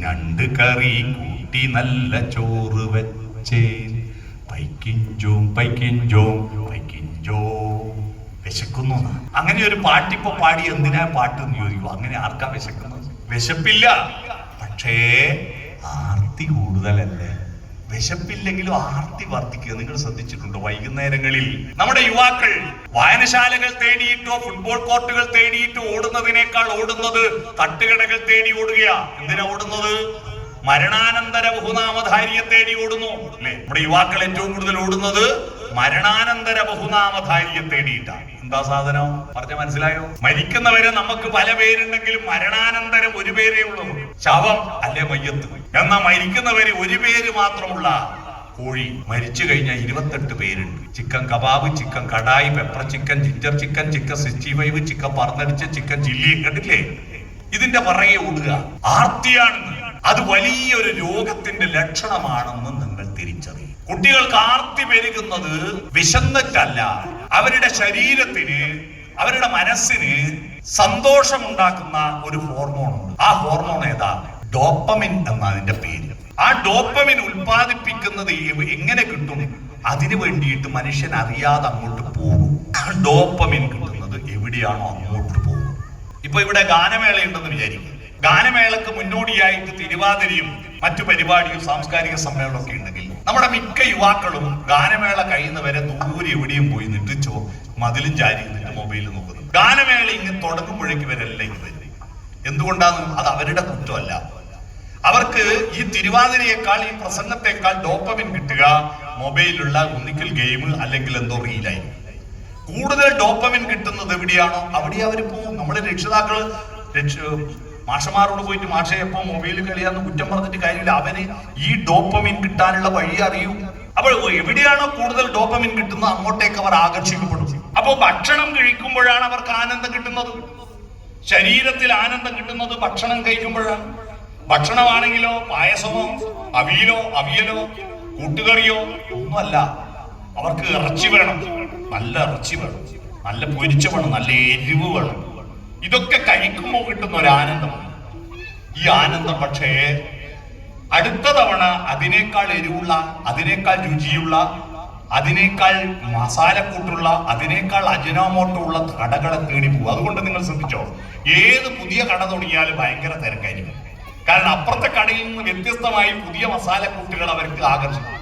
ഞണ്ട് കറി കൂട്ടി നല്ല ചോറ് വെച്ചേ പൈക്കിഞ്ചോം പൈക്കിഞ്ചോം പൈക്കിഞ്ചോം. വിശക്കുന്നു. അങ്ങനെ ഒരു പാട്ടിപ്പോ പാടി എന്തിനാ പാട്ട് എന്ന് ചോദിക്കും. അങ്ങനെ ആർക്കാ വിശക്കുന്നത്? വിശപ്പില്ല, പക്ഷേ ആർത്തി കൂടുതലല്ലേ. വിശപ്പില്ലെങ്കിലും ആർത്തി വർദ്ധിക്കുക. നിങ്ങൾ ശ്രദ്ധിച്ചിട്ടുണ്ടോ? വൈകുന്നേരങ്ങളിൽ നമ്മുടെ യുവാക്കൾ വായനശാലകൾ തേടിയിട്ടോ ഫുട്ബോൾ കോർട്ടുകൾ തേടിയിട്ടോ ഓടുന്നതിനേക്കാൾ ഓടുന്നത് തട്ടുകടകൾ തേടി ഓടുകയാ. എന്തിനാ ഓടുന്നത്? മരണാനന്തര ബഹുനാമധാരിയെ തേടി ഓടുന്നു അല്ലെ? നമ്മുടെ യുവാക്കൾ ഏറ്റവും കൂടുതൽ ഓടുന്നത് മരണാനന്തര ബഹുനാമധാരിയെ തേടിയിട്ടാണ്. എന്താ സാധനം പറഞ്ഞ മനസ്സിലായോ? മരിക്കുന്നവരെ നമുക്ക് പല പേരുണ്ടെങ്കിലും മരണാനന്തരം ഒരു പേരേ ഉള്ളൂ, ശവം അല്ലെ മയ്യത്ത്. എന്നാ മരിക്കുന്നവര് ഒരു പേര് മാത്രമുള്ള കോഴി. മരിച്ചു കഴിഞ്ഞാൽ 28 പേരുണ്ട്. Chicken kebab, chicken kadai, pepper chicken, ginger chicken, chicken 65, chicken പറന്നടിച്ച, ചിക്കൻ ചില്ലി. കണ്ടില്ലേ? ഇതിന്റെ പുറകെ ഓടുക ആർത്തിയാണ്. അത് വലിയൊരു രോഗത്തിന്റെ ലക്ഷണമാണെന്ന് നിങ്ങൾ തിരിച്ചറിയും. കുട്ടികൾക്ക് ആർത്തി പെരുകുന്നത് വിശന്നിട്ടല്ല, അവരുടെ ശരീരത്തിന് അവരുടെ മനസ്സിന് സന്തോഷമുണ്ടാക്കുന്ന ഒരു ഹോർമോൺ ഉണ്ട്. ആ ഹോർമോൺ ഏതാ? ഡോപ്പമിൻ എന്നതിന്റെ പേര്. ആ ഡോപ്പമിൻ ഉൽപ്പാദിപ്പിക്കുന്നത് എങ്ങനെ കിട്ടും? അതിനു വേണ്ടിയിട്ട് മനുഷ്യൻ അറിയാതെ അങ്ങോട്ട് പോകും. ഡോപ്പമിൻ കിട്ടുന്നത് എവിടെയാണോ അങ്ങോട്ട് പോകും. ഇപ്പൊ ഇവിടെ ഗാനമേള ഉണ്ടെന്ന് വിചാരിക്കും. ഗാനമേളക്ക് മുന്നോടിയായിട്ട് തിരുവാതിരയും മറ്റു പരിപാടിയും സാംസ്കാരിക സമ്മേളനമൊക്കെ ഉണ്ടെങ്കിൽ നമ്മുടെ മിക്ക യുവാക്കളും ഗാനമേള കഴിയുന്നവരെ ദൂരെ എവിടെയും പോയി നിന്നിച്ചോ മതിലും ചാരി നിന്നിട്ട് മൊബൈലിൽ നോക്കുന്നു. ഗാനമേള ഇങ്ങനെ തുടങ്ങുമ്പോഴേക്ക് ഇവരെല്ലാം ഇങ്ങനെ വരും. എന്തുകൊണ്ടാണ്? അത് അവരുടെ കുറ്റമല്ല. അവർക്ക് ഈ തിരുവാതിരയേക്കാൾ ഈ പ്രസംഗത്തെക്കാൾ ഡോപ്പമിൻ കിട്ടുക മൊബൈലിലുള്ള ഒന്നിക്കൽ ഗെയിം അല്ലെങ്കിൽ എന്തോ റീലായിരിക്കും. കൂടുതൽ ഡോപ്പമിൻ കിട്ടുന്നത് എവിടെയാണോ അവിടെ അവർ പോകും. നമ്മുടെ രക്ഷിതാക്കള് മാഷന്മാരോട് പോയിട്ട് മാഷെ എപ്പോ മൊബൈൽ കളിയാന്ന് കുറ്റം പറഞ്ഞിട്ട് കാര്യമില്ല. അവന് ഈ ഡോപ്പമിൻ കിട്ടാനുള്ള വഴി അറിയൂ. അപ്പോൾ എവിടെയാണോ കൂടുതൽ ഡോപ്പമിൻ കിട്ടുന്നത് അങ്ങോട്ടേക്ക് അവർ ആകർഷിക്കപ്പെടും. അപ്പോൾ ഭക്ഷണം കഴിക്കുമ്പോഴാണ് അവർക്ക് ആനന്ദം കിട്ടുന്നത്. ശരീരത്തിൽ ആനന്ദം കിട്ടുന്നത് ഭക്ഷണം കഴിക്കുമ്പോഴാണ്. ഭക്ഷണമാണെങ്കിലോ പായസമോ അവിയലോ കൂട്ടുകറിയോ ഒന്നുമല്ല. അവർക്ക് ഇറച്ചി വേണം, നല്ല ഇറച്ചി വേണം, നല്ല പൊരിച്ച വേണം, നല്ല എരിവ് വേണം. ഇതൊക്കെ കഴിക്കുമ്പോൾ കിട്ടുന്ന ഒരു ആനന്ദമാണ്. ഈ ആനന്ദം പക്ഷേ അടുത്ത തവണ അതിനേക്കാൾ എരിവുള്ള, അതിനേക്കാൾ രുചിയുള്ള, അതിനേക്കാൾ മസാലക്കൂട്ടുള്ള, അതിനേക്കാൾ അജിനോമോട്ടോ ഉള്ള കടകളെ തേടി പോകും. അതുകൊണ്ട് നിങ്ങൾ ശ്രദ്ധിച്ചോ, ഏത് പുതിയ കട തുടങ്ങിയാലും ഭയങ്കര തിരക്കായിരിക്കും. കാരണം അപ്പുറത്തെ കടയിൽ നിന്ന് വ്യത്യസ്തമായി പുതിയ മസാലക്കൂട്ടുകൾ അവർക്ക് ആകർഷിക്കും.